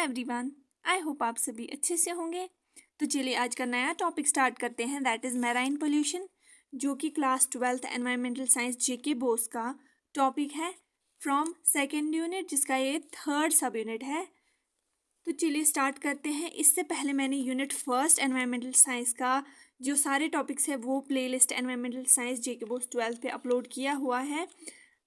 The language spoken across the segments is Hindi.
एवरीवन, आई होप आप सभी अच्छे से होंगे। तो चलिए आज का नया टॉपिक स्टार्ट करते हैं, दैट इज़ मैराइन पोल्यूशन, जो कि क्लास 12th एनवायरमेंटल साइंस जेके बोस का टॉपिक है फ्रॉम सेकेंड यूनिट, जिसका ये थर्ड सब यूनिट है। तो चलिए स्टार्ट करते हैं। इससे पहले मैंने यूनिट फर्स्ट एनवायरमेंटल साइंस का जो सारे टॉपिक्स है वो प्लेलिस्ट एनवायरमेंटल साइंस जेके बोस 12 पे अपलोड किया हुआ है।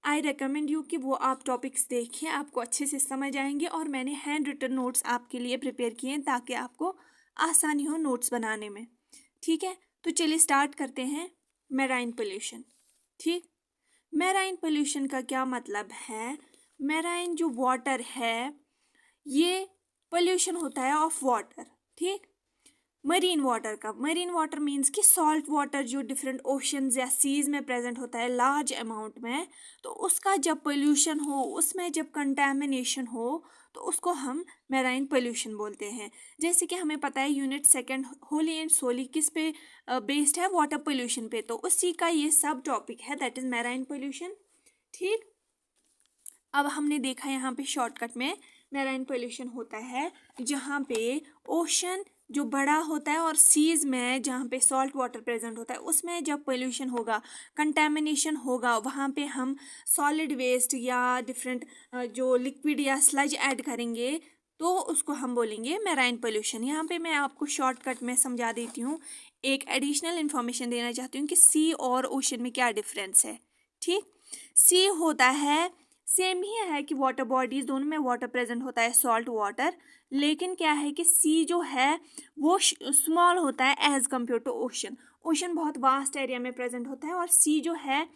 आई रिकमेंड यू कि वो आप टॉपिक्स देखिए, आपको अच्छे से समझ आएंगे। और मैंने हैंड रिटन नोट्स आपके लिए प्रिपेयर किए हैं ताकि आपको आसानी हो नोट्स बनाने में। ठीक है, तो चलिए स्टार्ट करते हैं। Marine pollution. ठीक, मैराइन पोल्यूशन का क्या मतलब है? मैराइन जो वाटर है ये पोल्यूशन होता है ऑफ वाटर। ठीक, मरीन वाटर का, मरीन वाटर मीन्स कि सॉल्ट वाटर जो डिफरेंट ओशंस या सीज में प्रेजेंट होता है लार्ज अमाउंट में, तो उसका जब पोल्यूशन हो, उसमें जब कंटेमिनेशन हो, तो उसको हम मैराइन पोल्यूशन बोलते हैं। जैसे कि हमें पता है यूनिट सेकंड होली एंड सोली किस पे बेस्ड है? वाटर पोल्यूशन पे। तो उसी का ये सब टॉपिक है, दैट इज मैराइन पोल्यूशन। ठीक, अब हमने देखा यहाँ पे शॉर्टकट में मैराइन पोल्यूशन होता है जहाँ पे ओशन जो बड़ा होता है और सीज में जहाँ पे सॉल्ट वाटर प्रेजेंट होता है उसमें जब पोल्यूशन होगा, कंटेमिनेशन होगा, वहाँ पे हम सॉलिड वेस्ट या डिफरेंट जो लिक्विड या स्लज ऐड करेंगे तो उसको हम बोलेंगे मैराइन पोल्यूशन। यहाँ पे मैं आपको शॉर्टकट में समझा देती हूँ, एक एडिशनल इन्फॉर्मेशन देना चाहती हूँ कि सी और ओशन में क्या डिफरेंस है। ठीक, सी होता है सेम ही है कि वाटर बॉडीज दोनों में वाटर प्रेजेंट होता है, सॉल्ट वाटर, लेकिन क्या है कि सी जो है वो स्मॉल होता है as compare to ocean. Ocean बहुत वास्ट एरिया में प्रेजेंट होता है और सी जो है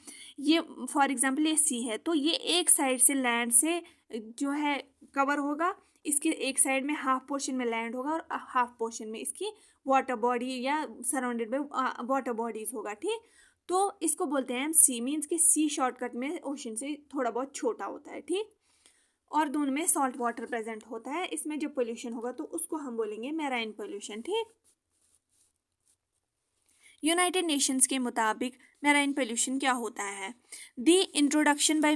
ये फॉर एग्जांपल ये सी है तो ये एक साइड से लैंड से जो है कवर होगा, इसके एक साइड में हाफ पोर्शन में लैंड होगा और हाफ पोर्शन में इसकी वाटर बॉडी या सराउंडेड बाय वाटर बॉडीज होगा। ठीक, तो इसको बोलते हैं हम सी, मीन्स कि सी शॉर्टकट में ओशन से थोड़ा बहुत छोटा होता है। ठीक, और दोनों में सॉल्ट वाटर प्रेजेंट होता है, इसमें जब पोल्यूशन होगा तो उसको हम बोलेंगे मैराइन पोल्यूशन। ठीक, यूनाइटेड नेशंस के मुताबिक मैराइन पोल्यूशन क्या होता है? द इंट्रोडक्शन बाय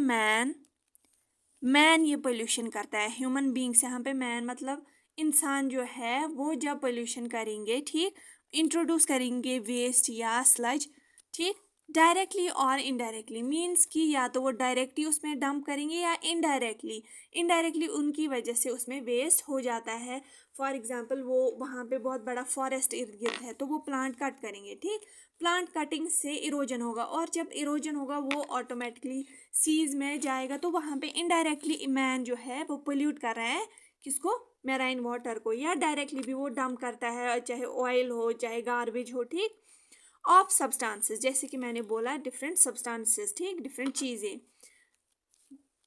मैन ये पोल्यूशन करता है, ह्यूमन बींग्स, यहाँ पे मैन मतलब इंसान जो है वो जब पोल्यूशन करेंगे, ठीक, इंट्रोड्यूस करेंगे वेस्ट या स्लज, ठीक, डायरेक्टली और इनडायरेक्टली, मीन्स कि या तो वो डायरेक्टली उसमें डंप करेंगे या इनडायरेक्टली उनकी वजह से उसमें वेस्ट हो जाता है। फॉर एग्जांपल वो वहाँ पे बहुत बड़ा फॉरेस्ट इर्द गिर्द है तो वो प्लांट कट करेंगे। ठीक, प्लांट कटिंग से इरोजन होगा और जब इरोजन होगा वो ऑटोमेटिकली सीज में जाएगा, तो वहाँ पे इनडायरेक्टली मैन जो है वो पोल्यूट कर रहा है किसको? मैराइन वाटर को, या डायरेक्टली भी वो डंप करता है, चाहे ऑयल हो चाहे गार्बेज हो। ठीक, ऑफ सब्सटेंसेस, जैसे कि मैंने बोला डिफरेंट सब्सटेंसेस, ठीक, डिफरेंट चीज़ें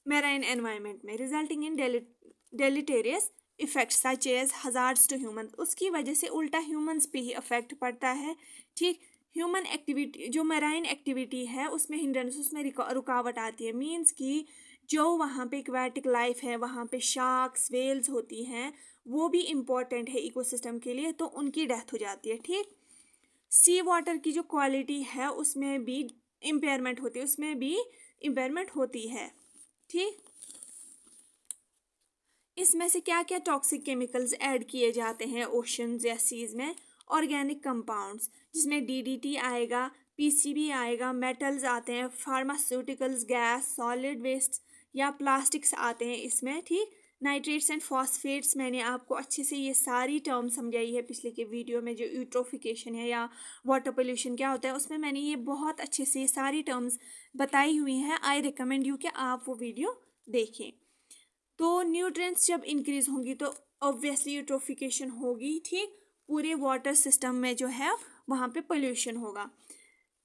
मैराइन एनवायरनमेंट में, resulting in deleterious effects such as hazards to human, उसकी वजह से उल्टा ह्यूमंस पे ही इफेक्ट पड़ता है। ठीक, ह्यूमन एक्टिविटी जो मैराइन एक्टिविटी है उसमें हिंड्रेंस, उसमें रुकावट आती है, मीन्स कि जो वहाँ पे एक्वेटिक लाइफ है, वहाँ पे शार्क्स वेल्स होती हैं, वो भी इम्पोर्टेंट है इकोसिस्टम के लिए, तो उनकी डेथ हो जाती है। ठीक, सी वाटर की जो क्वालिटी है उसमें भी इम्पेयरमेंट होती है। ठीक, इसमें से क्या क्या टॉक्सिक केमिकल्स ऐड किए जाते हैं ओशंस या सीज में? ऑर्गेनिक कंपाउंड्स, जिसमें डीडीटी आएगा, पीसीबी आएगा, मेटल्स आते हैं, फार्मास्यूटिकल्स, गैस, सॉलिड वेस्ट या प्लास्टिक्स आते हैं इसमें। ठीक, नाइट्रेट्स एंड फॉस्फेट्स, मैंने आपको अच्छे से ये सारी टर्म समझाई है पिछले के वीडियो में, जो यूट्रोफिकेशन है या वाटर पोल्यूशन क्या होता है उसमें मैंने ये बहुत अच्छे से ये सारी टर्म्स बताई हुई हैं। आई रिकमेंड यू कि आप वो वीडियो देखें। तो न्यूट्रिएंट्स जब इंक्रीज होंगी तो ऑब्वियसली यूट्रोफिकेशन होगी। ठीक, पूरे वाटर सिस्टम में जो है वहाँ पे पोल्यूशन होगा।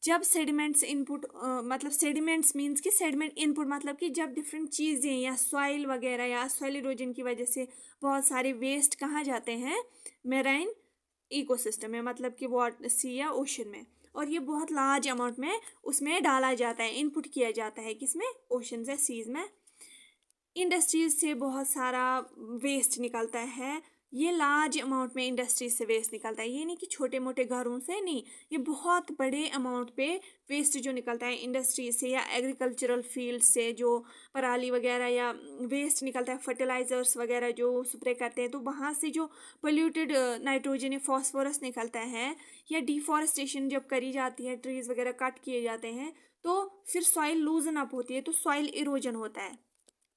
जब सेडिमेंट्स इनपुट मतलब सेडिमेंट्स मीन्स कि सेडिमेंट इनपुट मतलब कि जब डिफरेंट चीज़ें या सॉइल वगैरह या सॉइल इरोजन की वजह से बहुत सारे वेस्ट कहाँ जाते हैं? मैराइन इकोसिस्टम में, मतलब कि वाटर सी या ओशन में, और ये बहुत लार्ज अमाउंट में उसमें डाला जाता है, इनपुट किया जाता है किसमें? ओशन या सीज में। इंडस्ट्रीज से बहुत सारा वेस्ट निकलता है ये लार्ज अमाउंट में इंडस्ट्री से वेस्ट निकलता है। ये नहीं कि छोटे मोटे घरों से नहीं, ये बहुत बड़े अमाउंट पे वेस्ट जो निकलता है इंडस्ट्री से या एग्रीकल्चरल फील्ड से, जो पराली वगैरह या वेस्ट निकलता है, फर्टिलाइजर्स वगैरह जो स्प्रे करते हैं, तो वहाँ से जो पोल्यूटेड नाइट्रोजन या फॉस्फोरस निकलता है, या डिफॉरेस्टेशन जब करी जाती है, ट्रीज वगैरह कट किए जाते हैं, तो फिर सॉइल लूजन अप होती है, तो सॉइल इरोजन होता है।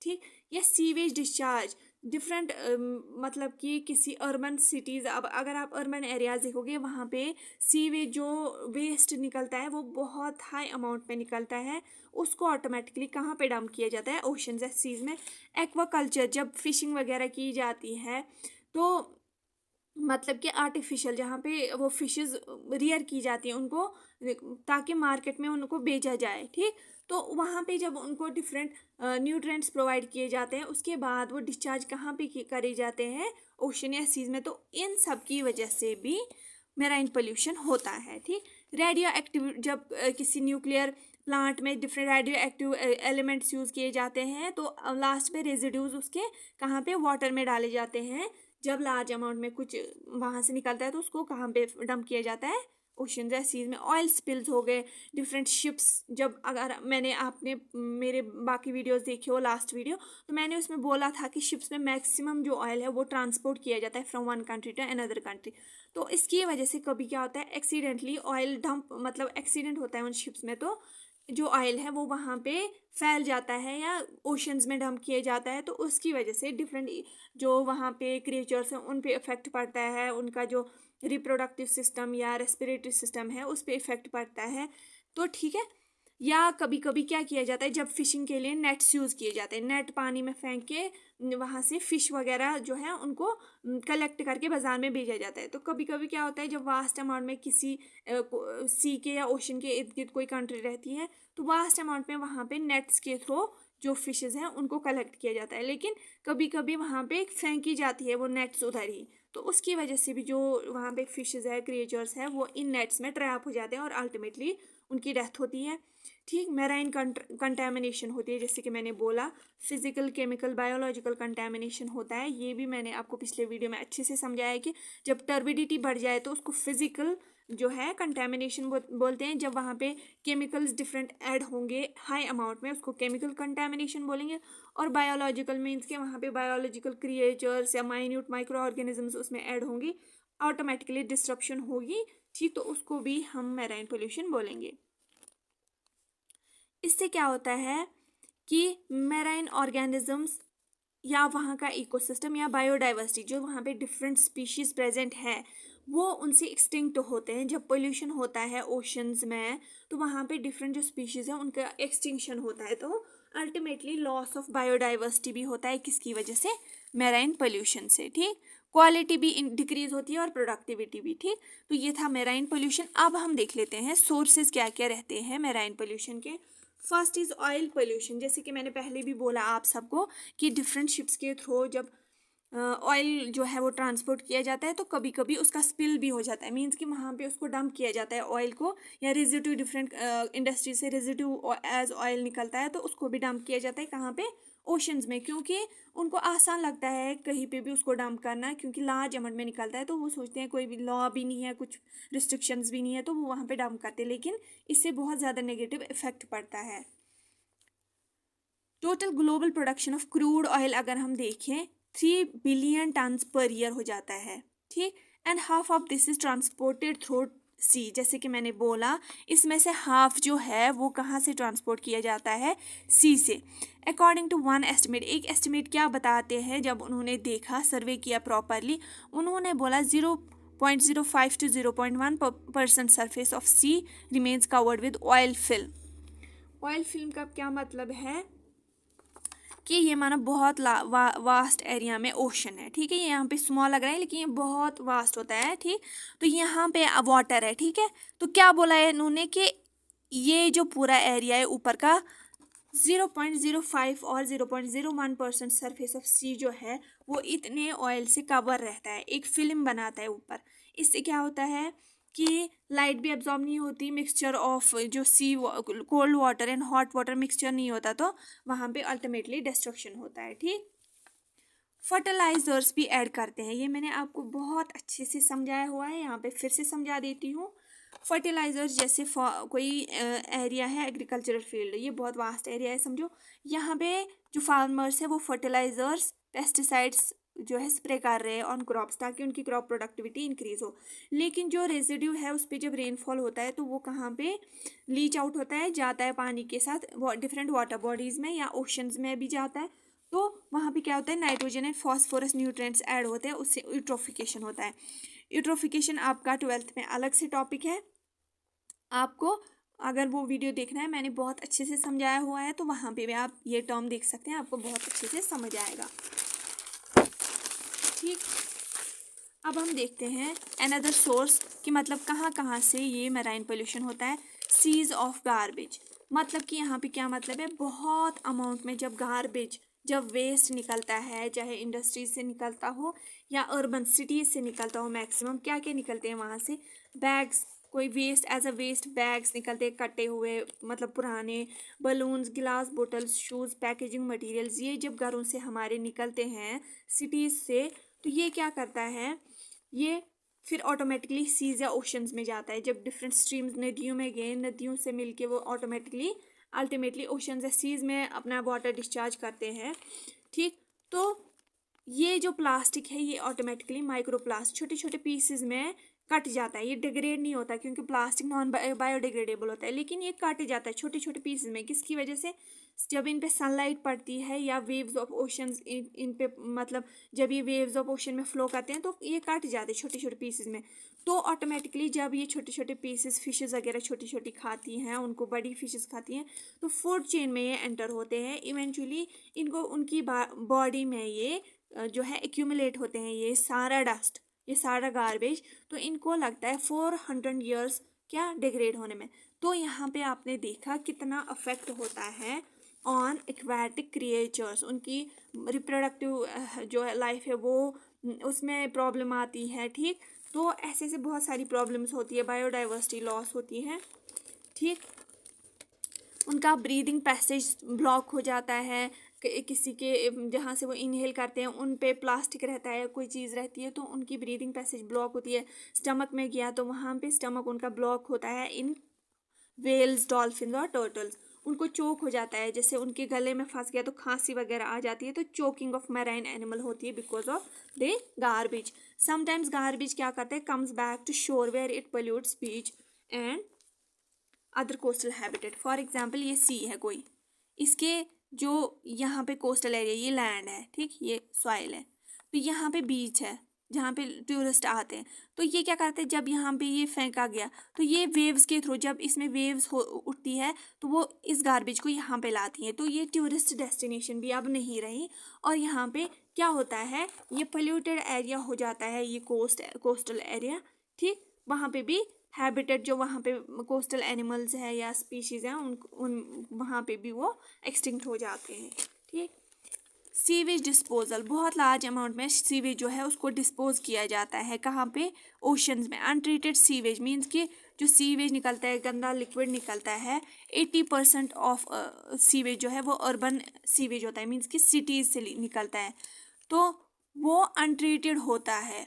ठीक, या सीवेज डिस्चार्ज डिफरेंट, मतलब कि किसी अर्बन सिटीज़, अब अगर आप अर्बन एरियाज देखोगे वहाँ पे सीवेज जो वेस्ट निकलता है वो बहुत हाई अमाउंट में निकलता है, उसको ऑटोमेटिकली कहाँ पे डंप किया जाता है, ओशंस या सीज में। एक्वाकल्चर, जब फिशिंग वगैरह की जाती है तो मतलब कि आर्टिफिशियल जहाँ पे वो फिशेस रियर की जाती हैं उनको, ताकि मार्केट में उनको बेचा जाए। ठीक, तो वहाँ पे जब उनको डिफरेंट न्यूट्रिएंट्स प्रोवाइड किए जाते हैं, उसके बाद वो डिस्चार्ज कहाँ पे करे जाते हैं, ओशन या सीज में। तो इन सब की वजह से भी मेराइन पोल्यूशन होता है। ठीक, रेडियो एक्टिव, जब किसी न्यूक्लियर प्लांट में different radio active elements use किए जाते हैं, तो लास्ट में रेजिड्यूज उसके कहाँ पे, वाटर में डाले जाते हैं। जब लार्ज अमाउंट में कुछ वहाँ से निकलता है तो उसको कहाँ पे डंप किया जाता है, ओशन या सीज में। ऑयल स्पिल्स हो गए, डिफरेंट शिप्स, जब अगर मैंने आपने मेरे बाकी वीडियोस देखे हो, लास्ट वीडियो, तो मैंने उसमें बोला था कि शिप्स में मैक्सिमम जो ऑयल है वो ट्रांसपोर्ट किया जाता है from one country to another country. तो इसकी वजह से कभी क्या होता है, एक्सीडेंटली ऑयल डंप, मतलब एक्सीडेंट होता है उन शिप्स में, तो जो ऑयल है वो वहाँ पे फैल जाता है या ओशंस में डंप किया जाता है। तो उसकी वजह से डिफरेंट जो वहाँ पे क्रिएचर्स हैं उन पे इफेक्ट पड़ता है, उनका जो रिप्रोडक्टिव सिस्टम या रेस्पिरेटरी सिस्टम है उस पर इफेक्ट पड़ता है। तो ठीक है, या कभी कभी क्या किया जाता है, जब फिशिंग के लिए नेट्स यूज़ किए जाते हैं, नेट पानी में फेंक के वहाँ से फिश वगैरह जो है उनको कलेक्ट करके बाजार में भेजा जाता है। तो कभी कभी क्या होता है, जब वास्ट अमाउंट में किसी सी के या ओशन के इर्द गिर्द कोई कंट्री रहती है, तो वास्ट अमाउंट में वहाँ पे नेट्स के थ्रू जो फिशेज़ हैं उनको कलेक्ट किया जाता है। लेकिन कभी कभी वहाँ पे फेंकी जाती है वो नेट्स उधर ही, तो उसकी वजह से भी जो वहाँ पे फिशेज़ है, क्रिएचर्स हैं, वो इन नेट्स में ट्रैप हो जाते हैं और अल्टीमेटली उनकी डेथ होती है। ठीक, मेराइन कंटेमिनेशन होती है, जैसे कि मैंने बोला, फिजिकल, केमिकल, बायोलॉजिकल कंटेमिनेशन होता है। ये भी मैंने आपको पिछले वीडियो में अच्छे से समझाया है कि जब टर्बिडिटी बढ़ जाए तो उसको फिजिकल जो है कंटेमिनेशन बोलते हैं। जब वहाँ पे केमिकल्स डिफरेंट ऐड होंगे हाई अमाउंट में, उसको केमिकल कंटेमिनेशन बोलेंगे। और बायोलॉजिकल मीन्स के वहाँ पे बायोलॉजिकल क्रिएचर्स या माइन्यूट माइक्रो ऑर्गेनिजम्स उसमें ऐड होंगी, ऑटोमेटिकली डिस्ट्रप्शन होगी। ठीक, तो उसको भी हम मेराइन पोल्यूशन बोलेंगे। इससे क्या होता है कि मेराइन ऑर्गेनिजम्स या वहाँ का इकोसिस्टम या बायोडाइवर्सिटी, जो वहाँ पे डिफरेंट स्पीशीज़ प्रेजेंट है, वो उनसे एक्सटिंक्ट होते हैं। जब पोल्यूशन होता है ओशंस में, तो वहाँ पे डिफरेंट जो स्पीशीज़ है उनका एक्सटिंक्शन होता है, तो अल्टीमेटली लॉस ऑफ बायोडाइवर्सिटी भी होता है। किसकी वजह से, मेराइन पोल्यूशन से। ठीक, क्वालिटी भी डिक्रीज होती है और प्रोडक्टिविटी भी। ठीक, तो ये था मेराइन पोल्यूशन। अब हम देख लेते हैं सोर्सेज क्या क्या रहते हैं मेराइन पोल्यूशन के। First is oil pollution. जैसे कि मैंने पहले भी बोला आप सबको कि डिफरेंट शिप्स के थ्रू जब ऑयल जो है वो ट्रांसपोर्ट किया जाता है, तो कभी कभी उसका स्पिल भी हो जाता है, मीन्स कि वहाँ पे उसको डंप किया जाता है ऑयल को, या रेजिड्यू डिफरेंट इंडस्ट्री से रेजिड्यू एज ऑयल निकलता है, तो उसको भी डंप किया जाता है कहाँ पे, ओशंस में। क्योंकि उनको आसान लगता है कहीं पे भी उसको डंप करना, क्योंकि लार्ज अमाउंट में निकलता है, तो वो सोचते हैं कोई भी लॉ भी नहीं है, कुछ रिस्ट्रिक्शंस भी नहीं है, तो वो वहाँ पे डंप करते हैं। लेकिन इससे बहुत ज़्यादा नेगेटिव इफेक्ट पड़ता है। Total global production of crude oil अगर हम देखें 3 बिलियन टन्स पर ईयर हो जाता है। ठीक, and half of this is transported through sea. जैसे कि मैंने बोला, इसमें से हाफ जो है वो कहाँ से ट्रांसपोर्ट किया जाता है, सी से। अकॉर्डिंग टू वन एस्टिमेट, एक एस्टिमेट क्या बताते हैं, जब उन्होंने देखा, सर्वे किया प्रॉपरली, उन्होंने बोला 0.05 to 0.1% surface of sea remains covered with oil film. Oil film का क्या मतलब है कि ये माना बहुत वास्ट एरिया में ओशन है। ठीक है, ये यहाँ पे स्मॉल लग रहा है लेकिन ये बहुत वास्ट होता है। ठीक, तो यहाँ पे वाटर है। ठीक है, तो क्या बोला है इन्होंने कि ये जो पूरा एरिया है ऊपर का 0.05 और 0.01% सरफेस ऑफ सी जो है वो इतने ऑयल से कवर रहता है, एक फिल्म बनाता है ऊपर। इससे क्या होता है कि लाइट भी एब्जॉर्ब नहीं होती, मिक्सचर ऑफ जो sea cold water and hot water mixture नहीं होता, तो वहाँ पे अल्टीमेटली डिस्ट्रक्शन होता है। ठीक, फर्टिलाइजर्स भी ऐड करते हैं। ये मैंने आपको बहुत अच्छे से समझाया हुआ है, यहाँ पे फिर से समझा देती हूँ। फर्टिलाइजर्स जैसे कोई एरिया है एग्रीकल्चरल फील्ड, ये बहुत वास्ट एरिया है समझो, यहाँ पे जो फार्मर्स है वो फर्टिलाइजर्स पेस्टिसाइड्स जो है स्प्रे कर रहे हैं ऑन क्रॉप्स ताकि उनकी क्रॉप प्रोडक्टिविटी इंक्रीज हो। लेकिन जो रेजिड्यू है उस पर जब रेनफॉल होता है तो वो कहाँ पे लीच आउट होता है, जाता है पानी के साथ डिफरेंट वाटर बॉडीज़ में या ओशंस में भी जाता है। तो वहाँ पे क्या होता है, nitrogen and phosphorus nutrients add होते हैं, उससे यूट्रोफिकेशन होता है। यूट्रोफिकेशन आपका 12th में अलग से टॉपिक है, आपको अगर वो वीडियो देखना है मैंने बहुत अच्छे से समझाया हुआ है तो वहाँ पे भी आप ये टर्म देख सकते हैं, आपको बहुत अच्छे से समझ आएगा। ठीक, अब हम देखते हैं अनदर सोर्स कि मतलब कहाँ कहाँ से ये मैराइन पोल्यूशन होता है। सीज ऑफ गार्बेज, मतलब कि यहाँ पे क्या मतलब है, बहुत अमाउंट में जब गार्बेज जब वेस्ट निकलता है, चाहे इंडस्ट्रीज से निकलता हो या अर्बन सिटीज से निकलता हो, मैक्सिमम क्या क्या निकलते हैं वहाँ से, बैग्स, कोई waste as a waste bags निकलते हैं कटे हुए, मतलब पुराने बलून्स, गिलास, बोटल्स, शूज़, पैकेजिंग मटेरियल्स, ये जब घरों से हमारे निकलते हैं सिटीज़ से तो ये क्या करता है, ये फिर ऑटोमेटिकली सीज या ओशंस में जाता है। जब डिफरेंट स्ट्रीम्स नदियों में गए, नदियों से मिलके वो ऑटोमेटिकली अल्टीमेटली ओशंस या सीज में अपना वाटर डिस्चार्ज करते हैं। ठीक, तो ये जो प्लास्टिक है ये ऑटोमेटिकली माइक्रोप्लास्ट छोटे छोटे पीसेस में कट जाता है, ये डिग्रेड नहीं होता क्योंकि प्लास्टिक नॉन बायोडिग्रेडेबल होता है, लेकिन ये कट जाता है छोटे छोटे पीसेस में। किसकी वजह से, जब इन पे सनलाइट पड़ती है या वेव्स ऑफ ओशंस इन पे मतलब जब ये वेव्स ऑफ ओशन में फ्लो करते हैं तो ये कट जाते हैं छोटे छोटे पीसेस में। तो ऑटोमेटिकली जब ये छोटे छोटे पीसेस फिशेस वगैरह छोटी छोटी खाती हैं, उनको बड़ी फिशेस खाती हैं, तो फूड चेन में ये एंटर होते हैं। इवेंचुअली इनको उनकी बॉडी में ये जो है एक्यूमुलेट होते हैं, ये सारा डस्ट, ये सारा गार्बेज, तो इनको लगता है 400 ईयर्स क्या डिग्रेड होने में। तो यहाँ पे आपने देखा कितना अफेक्ट होता है ऑन एक्वाटिक क्रिएचर्स, उनकी रिप्रोडक्टिव जो है लाइफ है वो उसमें प्रॉब्लम आती है। ठीक, तो ऐसे से बहुत सारी प्रॉब्लम्स होती है, बायोडाइवर्सिटी लॉस होती है। ठीक, उनका ब्रीदिंग पैसेज ब्लॉक हो जाता है, किसी के जहाँ से वो इनहेल करते हैं उन पे प्लास्टिक रहता है, कोई चीज़ रहती है तो उनकी ब्रीदिंग पैसेज ब्लॉक होती है। स्टमक में गया तो वहाँ पे स्टमक उनका ब्लॉक होता है इन वेल्स, डॉल्फिन और टर्टल्स, उनको चोक हो जाता है, जैसे उनके गले में फंस गया तो खांसी वगैरह आ जाती है, तो चोकिंग ऑफ मैराइन एनिमल होती है because of the garbage. Sometimes garbage क्या करता है, comes back to shore where it pollutes beach and other coastal habitat. For example ये सी है कोई, इसके जो यहाँ पे कोस्टल एरिया ये लैंड है, ठीक, ये सॉइल है, तो यहाँ पे बीच है जहाँ पे टूरिस्ट आते हैं, तो ये क्या करते हैं, जब यहाँ पे ये फेंका गया तो ये वेव्स के थ्रू जब इसमें वेव्स उठती है तो वो इस गार्बेज को यहाँ पे लाती हैं, तो ये टूरिस्ट डेस्टिनेशन भी अब नहीं रही और यहाँ पे क्या होता है, ये पोल्यूटेड एरिया हो जाता है, ये कोस्टल एरिया। ठीक, वहाँ पे भी हैबिटेट जो वहाँ पे कोस्टल एनिमल्स है या स्पीशीज़ हैं उन वहाँ पे भी वो एक्सटिंक्ट हो जाते हैं। ठीक, सीवेज डिस्पोजल, बहुत लार्ज अमाउंट में सीवेज जो है उसको डिस्पोज किया जाता है, कहाँ पे, ओशंस में। अनट्रीटेड सीवेज मीन्स कि जो सीवेज निकलता है, गंदा लिक्विड निकलता है, 80% ऑफ सीवेज जो है वो अर्बन सीवेज होता है, मीन्स कि सिटीज़ से निकलता है, तो वो अनट्रीटेड होता है।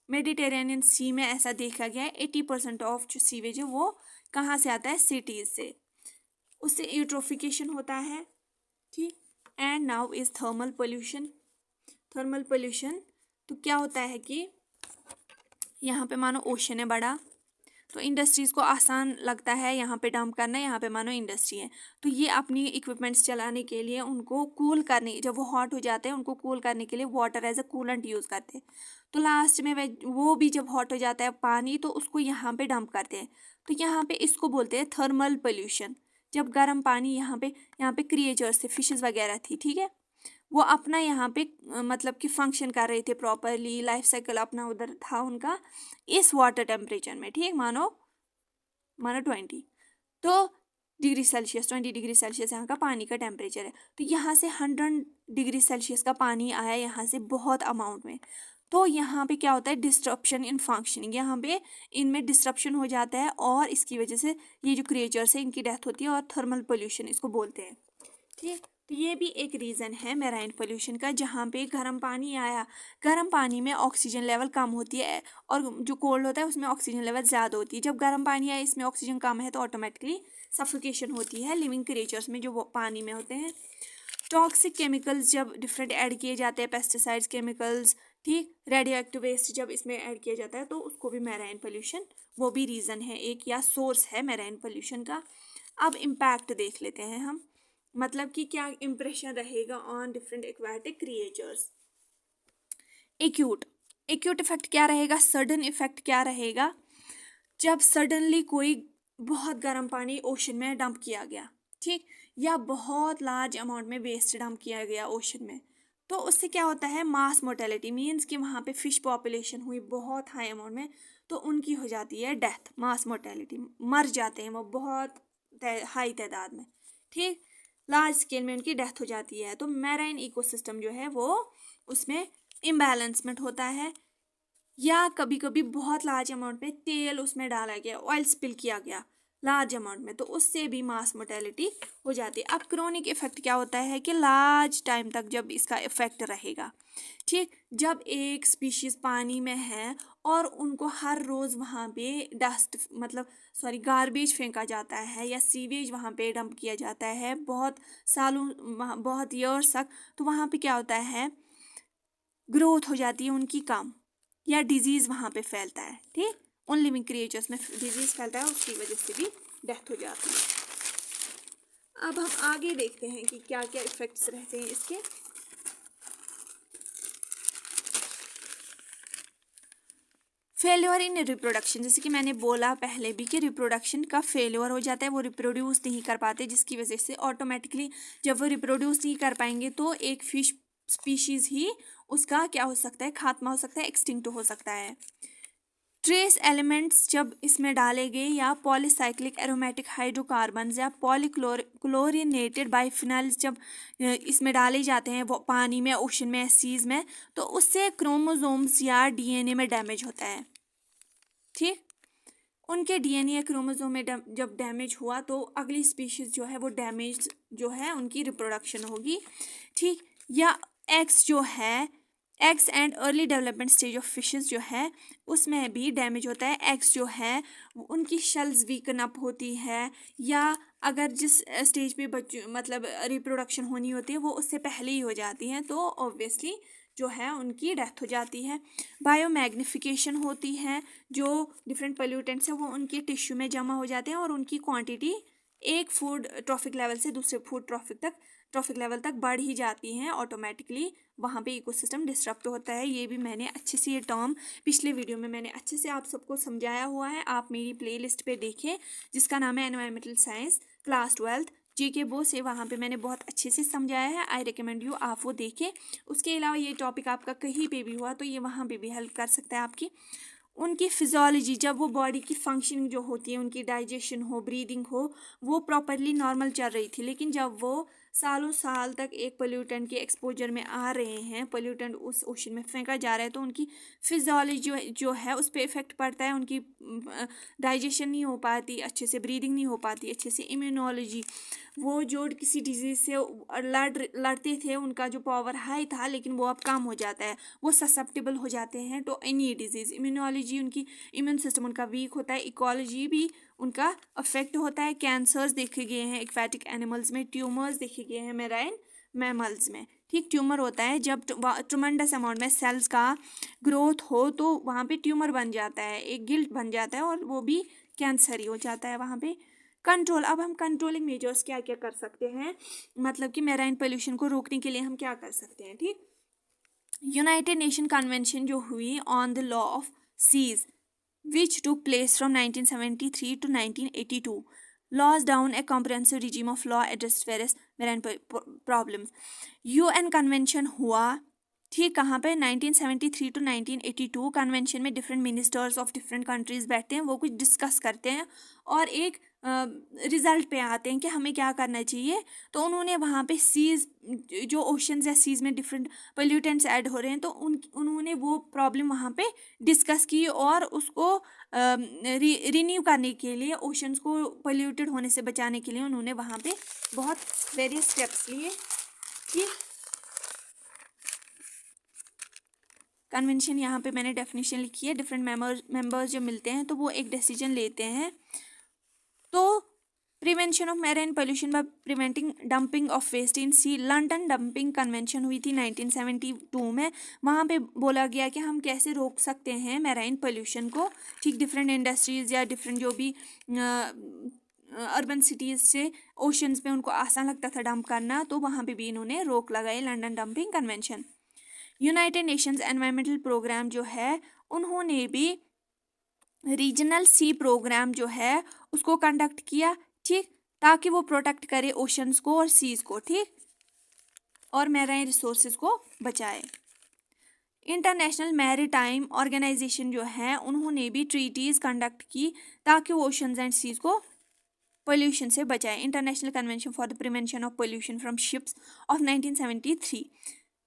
मेडिटेरेनियन सी में ऐसा देखा गया है 80% ऑफ जो सीवेज है वो कहाँ से आता है, सिटीज़ से, उससे यूट्रोफिकेशन होता है। ठीक, and now is thermal pollution. Thermal pollution तो क्या होता है कि यहाँ पे मानो ओशन है बड़ा, तो इंडस्ट्रीज़ को आसान लगता है यहाँ पे डंप करना, यहाँ पे मानो इंडस्ट्री है, तो ये अपनी इक्विपमेंट्स चलाने के लिए उनको कूल करने, जब वो हॉट हो जाते हैं उनको कूल करने के लिए water as a coolant use करते हैं, तो लास्ट में वो भी जब हॉट हो जाता है पानी तो उसको यहाँ पे डंप करते हैं, तो यहाँ पे इसको बोलते हैं थर्मल पोल्यूशन। जब गर्म पानी यहाँ पे क्रिएचर्स थे, फिशेस वगैरह थी, ठीक है, वो अपना यहाँ पे मतलब कि फंक्शन कर रहे थे प्रॉपरली, लाइफ साइकिल अपना उधर था उनका इस वाटर टेम्परेचर में। ठीक, मानो 20 तो डिग्री सेल्सियस, 20 डिग्री सेल्सियस यहाँ का पानी का टेम्परेचर है, तो यहाँ से 100 डिग्री सेल्सियस का पानी आया यहाँ से बहुत अमाउंट में, तो यहाँ पे क्या होता है, डिस्ट्रप्शन इन फंक्शनिंग, यहाँ पे इनमें डिस्ट्रप्शन हो जाता है और इसकी वजह से ये जो क्रिएचर्स है इनकी डेथ होती है और थर्मल पोल्यूशन इसको बोलते हैं। ठीक, तो ये भी एक रीज़न है मैराइन पोल्यूशन का, जहाँ पे गर्म पानी आया, गर्म पानी में ऑक्सीजन लेवल कम होती है और जो कोल्ड होता है उसमें ऑक्सीजन लेवल ज़्यादा होती है। जब गर्म पानी आया इसमें ऑक्सीजन कम है तो ऑटोमेटिकली सफोकेशन होती है लिविंग क्रिएचर्स में जो वो पानी में होते हैं। टॉक्सिक केमिकल्स जब डिफरेंट ऐड किए जाते हैं, पेस्टिसाइड्स, केमिकल्स, ठीक, रेडियो एक्टिव वेस्ट जब इसमें ऐड किया जाता है तो उसको भी मैराइन पोल्यूशन, वो भी रीज़न है एक या सोर्स है मैराइन पोल्यूशन का। अब इम्पैक्ट देख लेते हैं हम, मतलब कि क्या इम्प्रेशन रहेगा on different aquatic creatures. Acute effect क्या रहेगा, सडन इफेक्ट क्या रहेगा, जब सडनली कोई बहुत गर्म पानी ओशन में डंप किया गया, ठीक, या बहुत लार्ज अमाउंट में वेस्ट डंप किया गया ओशन में, तो उससे क्या होता है, मास मोर्टेलिटी, मीन्स कि वहाँ पे फिश पॉपुलेशन हुई बहुत हाई अमाउंट में, तो उनकी हो जाती है डेथ, मास मोर्टेलिटी, मर जाते हैं वो बहुत हाई तादाद में, ठीक, लार्ज स्केल में उनकी डेथ हो जाती है। तो मैराइन इकोसिस्टम जो है वो उसमें इम्बैलेंसमेंट होता है, या कभी कभी बहुत लार्ज अमाउंट में तेल उसमें डाला गया, ऑयल स्पिल किया गया लार्ज अमाउंट में, तो उससे भी मास मोर्टेलिटी हो जाती है। अब क्रोनिक इफेक्ट क्या होता है कि लार्ज टाइम तक जब इसका इफेक्ट रहेगा, ठीक, जब एक स्पीशीज पानी में है और उनको हर रोज़ वहाँ पे डस्ट मतलब गार्बेज फेंका जाता है या सीवेज वहाँ पे डंप किया जाता है बहुत सालों, बहुत ईयर्स तक, तो वहाँ पे क्या होता है, ग्रोथ हो जाती है उनकी कम, या डिजीज़ वहाँ पे फैलता है, ठीक, उन लिविंग क्रिएचर्स में डिजीज़ फैलता है, उसकी वजह से भी डेथ हो जाती है। अब हम आगे देखते हैं कि क्या क्या इफेक्ट्स रहते हैं इसके। फेल्योर इन रिप्रोडक्शन, जैसे कि मैंने बोला पहले भी कि रिप्रोडक्शन का फेल्योर हो जाता है, वो रिप्रोड्यूस नहीं कर पाते, जिसकी वजह से ऑटोमेटिकली जब वो रिप्रोड्यूस नहीं कर पाएंगे तो एक फिश स्पीशीज़ ही उसका क्या हो सकता है, खात्मा हो सकता है, एक्सटिंक्ट हो सकता है। ट्रेस एलिमेंट्स जब इसमें डाले गए, या पॉलीसाइक्लिक एरोमेटिक हाइड्रोकार्बन्स या पॉलीक्लोरिनेटेड बाइफिनल्स जब इसमें डाले जाते हैं वो पानी में, ओशन में, सीज में, तो उससे क्रोमोसोम्स या डीएनए में डैमेज होता है, ठीक, उनके डीएनए या क्रोमोसोम में जब डैमेज हुआ तो अगली स्पीशीज जो है वो डैमेज जो है उनकी रिप्रोडक्शन होगी, ठीक, या एग्स जो है, eggs and early development stage of fishes जो है उसमें भी डैमेज होता है। एग्स जो है उनकी शेल्स वीकन अप होती है, या अगर जिस स्टेज पे मतलब रिप्रोडक्शन होनी होती है वो उससे पहले ही हो जाती हैं, तो ऑब्वियसली जो है उनकी डेथ हो जाती है। बायोमैग्निफिकेशन होती है, जो डिफरेंट पोल्यूटेंट्स हैं वो उनके टिश्यू में जमा हो जाते हैं और उनकी क्वांटिटी एक फूड ट्रॉफिक लेवल से दूसरे फूड ट्रॉफिक लेवल तक बढ़ ही जाती हैं, ऑटोमेटिकली वहाँ पे इकोसिस्टम डिस्टर्ब होता है। ये भी मैंने अच्छे से, ये टर्म पिछले वीडियो में मैंने अच्छे से आप सबको समझाया हुआ है, आप मेरी प्लेलिस्ट पे देखें जिसका नाम है environmental science class 12 GK Bose से, वहाँ पे मैंने बहुत अच्छे से समझाया है। आई रिकमेंड यू आप वो देखें। उसके अलावा ये टॉपिक आपका कहीं पे भी हुआ तो ये वहाँ पे भी हेल्प कर सकता है आपकी। उनकी फिजियोलॉजी, जब वो बॉडी की फंक्शनिंग जो होती है, उनकी डाइजेशन हो, ब्रीदिंग हो, वो प्रॉपरली नॉर्मल चल रही थी, लेकिन जब वो सालों साल तक एक पोल्यूटेंट के एक्सपोजर में आ रहे हैं, पोल्यूटेंट उस ओशन में फेंका जा रहा है, तो उनकी फिजियोलॉजी जो है उस पर इफेक्ट पड़ता है। उनकी डाइजेशन नहीं हो पाती अच्छे से, ब्रीदिंग नहीं हो पाती अच्छे से, इम्यूनोलॉजी, वो जो किसी डिजीज़ से लड़ते थे उनका जो पावर हाई था लेकिन वो अब कम हो जाता है, वो ससेप्टेबल हो जाते हैं तो एनी डिजीज़। इम्यूनोलॉजी, उनकी इम्यून सिस्टम उनका वीक होता है। इकोलॉजी भी उनका अफेक्ट होता है। कैंसर्स देखे गए हैं एक्वेटिक एनिमल्स में, ट्यूमर्स देखे गए हैं मैराइन मैमल्स में, ठीक, ट्यूमर होता है जब ट्रमेंडस अमाउंट में सेल्स का ग्रोथ हो तो वहाँ पे ट्यूमर बन जाता है, एक गिल्ट बन जाता है और वो भी कैंसर ही हो जाता है वहाँ पे। कंट्रोल, अब हम कंट्रोलिंग मेजर्स क्या क्या कर सकते हैं, मतलब कि मैराइन पोल्यूशन को रोकने के लिए हम क्या कर सकते हैं, ठीक। यूनाइटेड नेशन कन्वेंशन जो हुई on the law of seas which took place from 1973 to 1982 laws down a comprehensive regime of law addressed various marine problems। UN convention हुआ, ठीक, कहाँ पे, 1973 to 1982 कन्वेंशन में different ministers of different countries बैठते हैं, वो कुछ डिस्कस करते हैं और एक रिजल्ट पे आते हैं कि हमें क्या करना चाहिए। तो उन्होंने वहाँ पे सीज, जो ओशंस या सीज में डिफरेंट पोल्यूटेंट्स ऐड हो रहे हैं, तो उन्होंने वो प्रॉब्लम वहाँ पे डिस्कस की और उसको रिन्यू करने के लिए, ओशंस को पोल्यूटेड होने से बचाने के लिए उन्होंने वहाँ पे बहुत वेरियस स्टेप्स लिए। ठीक, कन्वेंशन यहाँ पे मैंने डेफिनेशन लिखी है। डिफरेंट मेंबर्स जो मिलते हैं तो वो एक डिसीजन लेते हैं। तो prevention of marine pollution by preventing dumping of waste in sea, London dumping convention हुई थी 1972 में। वहाँ पे बोला गया कि हम कैसे रोक सकते हैं मैराइन पोल्यूशन को। ठीक, डिफरेंट इंडस्ट्रीज या डिफरेंट जो भी अर्बन सिटीज़ से ओशंस पे उनको आसान लगता था डंप करना, तो वहाँ पे भी इन्होंने रोक लगाई, London dumping convention. United Nations environmental programme जो है उन्होंने भी रीजनल सी प्रोग्राम जो है उसको कंडक्ट किया, ठीक, ताकि वो प्रोटेक्ट करे ओशंस को और सीज को, ठीक, और मैराइन रिसोर्सेज को बचाए। इंटरनेशनल मैरीटाइम ऑर्गेनाइजेशन जो है उन्होंने भी ट्रीटीज कंडक्ट की ताकि वो ओशंस एंड सीज को पोल्यूशन से बचाए। International convention for the prevention of pollution from ships of 1973,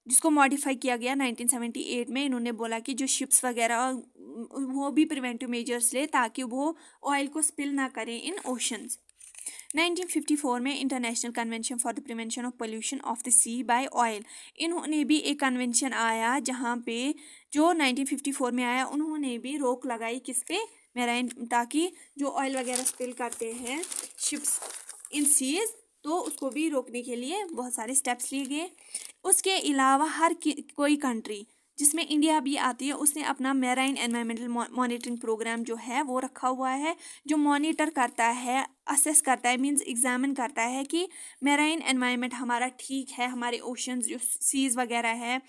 जिसको मॉडिफाई किया गया 1978 में। इन्होंने बोला कि जो शिप्स वगैरह वो भी प्रिवेंटिव मेजर्स ले ताकि वो ऑयल को स्पिल ना करें इन ओशंस। 1954 में international convention for the prevention of pollution of the sea by oil, इन्होंने भी एक कन्वेंशन आया जहाँ पे जो 1954 में आया, उन्होंने भी रोक लगाई किस पे, मैराइन, ताकि जो ऑयल वगैरह स्पिल करते हैं शिप्स इन सीज, तो उसको भी रोकने के लिए बहुत सारे स्टेप्स लिए गए। उसके अलावा हर कोई कंट्री जिसमें इंडिया भी आती है उसने अपना मैराइन एनवायरमेंटल मॉनिटरिंग प्रोग्राम जो है वो रखा हुआ है, जो मॉनिटर करता है, असेस करता है, मींस एग्जामिन करता है कि मैराइन एनवायरमेंट हमारा ठीक है, हमारे ओशंस जो सीज वगैरह है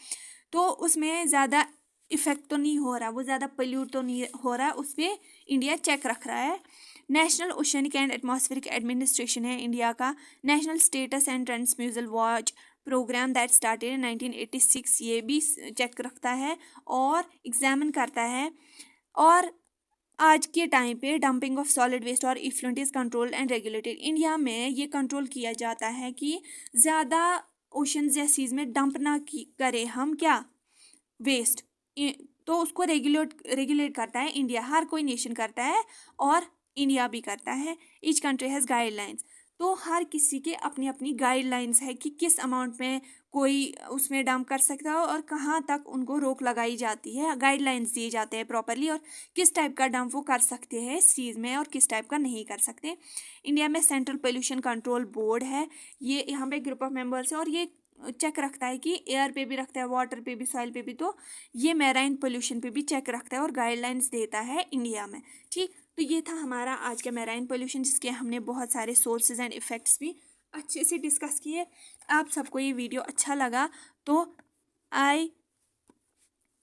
तो उसमें ज़्यादा इफेक्ट तो नहीं हो रहा, वो ज़्यादा पोल्यूट तो नहीं हो रहा, उस पर इंडिया चेक रख रहा है। National oceanic and atmospheric administration है इंडिया का। National status and trends mussel watch program that started in 1986, ये भी चेक रखता है और एग्जामिन करता है। और आज के टाइम पे डंपिंग ऑफ सॉलिड वेस्ट और effluent is controlled and regulated. India में ये कंट्रोल किया जाता है कि ज़्यादा ओशंस या सीज में डंप ना करें हम क्या, वेस्ट, तो उसको रेगुलेट करता है इंडिया। हर कोई नेशन करता है और इंडिया भी करता है। ईच कंट्री हैज़ गाइडलाइंस, तो हर किसी के अपनी अपनी गाइडलाइंस है कि किस अमाउंट में कोई उसमें डंप कर सकता है और कहाँ तक उनको रोक लगाई जाती है। गाइडलाइंस दिए जाते हैं प्रॉपरली और किस टाइप का डंप वो कर सकते हैं सीज में और किस टाइप का नहीं कर सकते। इंडिया में सेंट्रल पोल्यूशन कंट्रोल बोर्ड है, ये यहाँ पे ग्रुप ऑफ मेंबर्स है और ये चेक रखता है कि एयर पे भी रखता है, वाटर पे भी, सॉइल पे भी, तो ये मैराइन पोल्यूशन पे भी चेक रखता है और गाइडलाइंस देता है इंडिया में। ठीक, तो ये था हमारा आज का मैराइन पोल्यूशन, जिसके हमने बहुत सारे सोर्सेज एंड इफ़ेक्ट्स भी अच्छे से डिस्कस किए। आप सबको ये वीडियो अच्छा लगा तो आई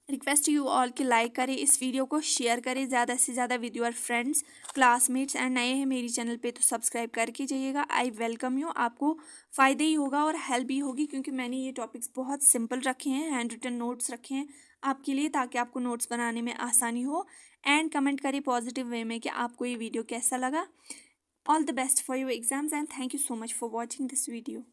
रिक्वेस्ट यू ऑल कि लाइक करें इस वीडियो को, शेयर करें ज़्यादा से ज़्यादा with your friends, classmates, and नए हैं मेरी चैनल पे तो सब्सक्राइब करके जाइएगा। आई वेलकम यू, आपको फ़ायदे ही होगा और हेल्प भी होगी क्योंकि मैंने ये टॉपिक्स बहुत सिंपल रखे हैं, हैंड रिटन नोट्स रखे हैं आपके लिए ताकि आपको नोट्स बनाने में आसानी हो। एंड कमेंट करें पॉजिटिव वे में कि आपको ये वीडियो कैसा लगा। All the best for your exams and thank you so much for watching this video.